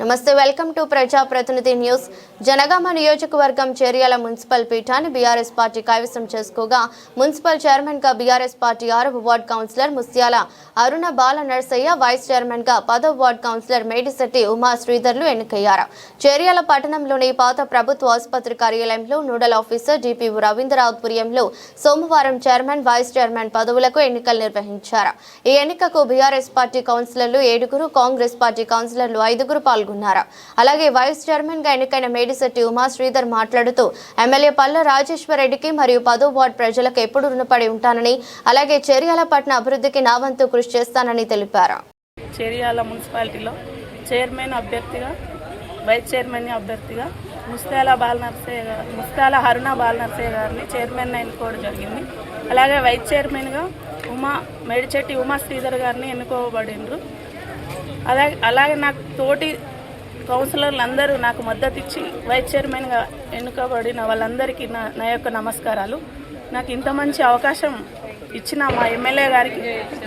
నమస్తే, welcome to ప్రజాప్రతినిధి news. Janagama నియోజకవర్గం చేర్యాల మున్సిపల్ పీఠాన్ని బీఆర్ఎస్ పార్టీ కైవసం చేసుకోగా మున్సిపల్ చైర్మన్ గా బీఆర్ఎస్ పార్టీ 6వ వార్డ్ కౌన్సిలర్ ముస్త్యాల అరుణ బాల నర్సయ్య, వైస్ చైర్మన్ గా 10వ వార్డ్ కౌన్సిలర్ మేడిశెట్టి ఉమా శ్రీధర్లు ఎన్నికయ్యారు. చేర్యాల పట్టణంలోని పాత ప్రభుత్వ ఆసుపత్రి కార్యాలయంలో నోడల్ ఆఫీసర్ డిపిఓ రవీంద్ర ఆధ్వర్యంలో సోమవారం చైర్మన్, వైస్ చైర్మన్ పదవులకు ఎన్నికలు నిర్వహించారు. ఈ ఎన్నికకు బీఆర్ఎస్ పార్టీ కౌన్సిలర్లు 7, కాంగ్రెస్ పార్టీ కౌన్సిలర్లు 5 పాల్గొన్నారు. అలాగే వైస్ చైర్మన్ గా ఎన్నికైన మేడిశెట్టి ఉమా శ్రీధర్ మాట్లాడుతూ ఎమ్మెల్యే పల్ల రాజేశ్వర్ రెడ్డికి మరియు 10వ వార్డు ప్రజలకు ఎప్పుడు రుణపడి ఉంటానని, అలాగే చేర్యాల పట్టణ అభివృద్ధికి నా వంతు కృషి చేస్తానని తెలిపారు. చేర్యాల మున్సిపాలిటీలో చైర్మన్ అభ్యర్థిగా, వైస్ చైర్మన్ అభ్యర్థిగా ముస్త్యాల అరుణ బాల నర్సయ్య గారిని చైర్మన్ ఎన్నుకోవడం జరిగింది. అలాగే వైస్ చైర్మన్గా మేడిశెట్టి ఉమా శ్రీధర్ గారిని ఎన్నుకోబడినరు. అలాగే నాకు తోటి కౌన్సిలర్లు అందరూ నాకు మద్దతు ఇచ్చి వైస్ చైర్మన్గా ఎన్నుకోబడిన వాళ్ళందరికీ నా యొక్క నమస్కారాలు. నాకు ఇంత మంచి అవకాశం ఇచ్చిన మా ఎమ్మెల్యే గారికి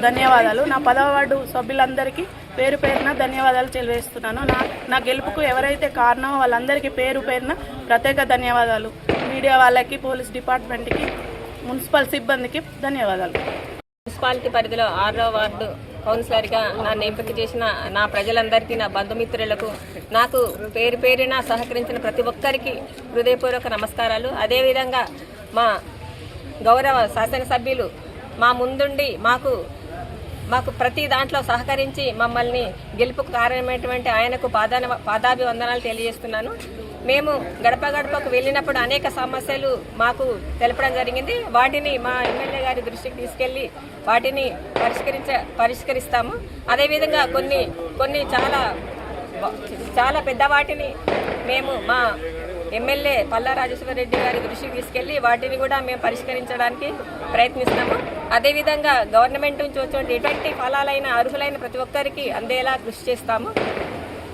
ధన్యవాదాలు. నా 10వ వార్డు సభ్యులందరికీ పేరు పేరున ధన్యవాదాలు తెలియజేస్తున్నాను. నా గెలుపుకు ఎవరైతే కారణమో వాళ్ళందరికీ పేరు పేరున ప్రత్యేక ధన్యవాదాలు. మీడియా వాళ్ళకి, పోలీస్ డిపార్ట్మెంట్కి, మున్సిపల్ సిబ్బందికి ధన్యవాదాలు. మున్సిపాలిటీ పరిధిలో 6వ వార్డు కౌన్సిలర్గా నన్ను ఎంపిక చేసిన నా ప్రజలందరికీ, నా బంధుమిత్రులకు, నాకు పేరు పేరున సహకరించిన ప్రతి ఒక్కరికి హృదయపూర్వక నమస్కారాలు. అదేవిధంగా మా గౌరవ శాసనసభ్యులు మా ముందుండి మాకు ప్రతి దాంట్లో సహకరించి మమ్మల్ని గెలుపుకు కారణమైనటువంటి ఆయనకు పాదాభివందనాలు తెలియజేస్తున్నాను. మేము గడప గడపకు వెళ్ళినప్పుడు అనేక సమస్యలు మాకు తెలపడం జరిగింది. వాటిని మా ఎమ్మెల్యే గారి దృష్టికి తీసుకెళ్లి వాటిని పరిష్కరిస్తాము. అదేవిధంగా కొన్ని చాలా పెద్ద వాటిని మేము మా ఎమ్మెల్యే పల్లా రాజేశ్వర రెడ్డి గారి దృష్టికి తీసుకెళ్లి వాటిని కూడా మేము పరిష్కరించడానికి ప్రయత్నిస్తాము. అదేవిధంగా గవర్నమెంట్ నుంచి వచ్చే ఎటువంటి ఫలాలైన అర్హులైన ప్రతి ఒక్కరికి అందేలా కృషి చేస్తాము.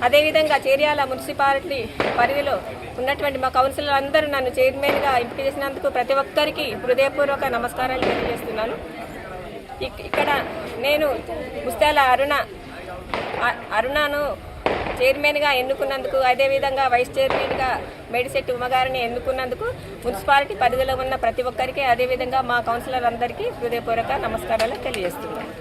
అదేవిధంగా చేర్యాల మున్సిపాలిటీ పరిధిలో ఉన్నటువంటి మా కౌన్సిలర్ అందరూ నన్ను చైర్మన్గా ఎంపిక చేసినందుకు ప్రతి ఒక్కరికి హృదయపూర్వక నమస్కారాలు తెలియజేస్తున్నాను. ఇక్కడ నేను ముస్త్యాల అరుణను చైర్మన్గా ఎన్నుకున్నందుకు, అదేవిధంగా వైస్ చైర్మన్గా మేడిశెట్టి ఉమ్మగారిని ఎన్నుకున్నందుకు మున్సిపాలిటీ పరిధిలో ఉన్న ప్రతి ఒక్కరికి, అదేవిధంగా మా కౌన్సిలర్ అందరికీ హృదయపూర్వక నమస్కారాలు తెలియజేస్తున్నాను.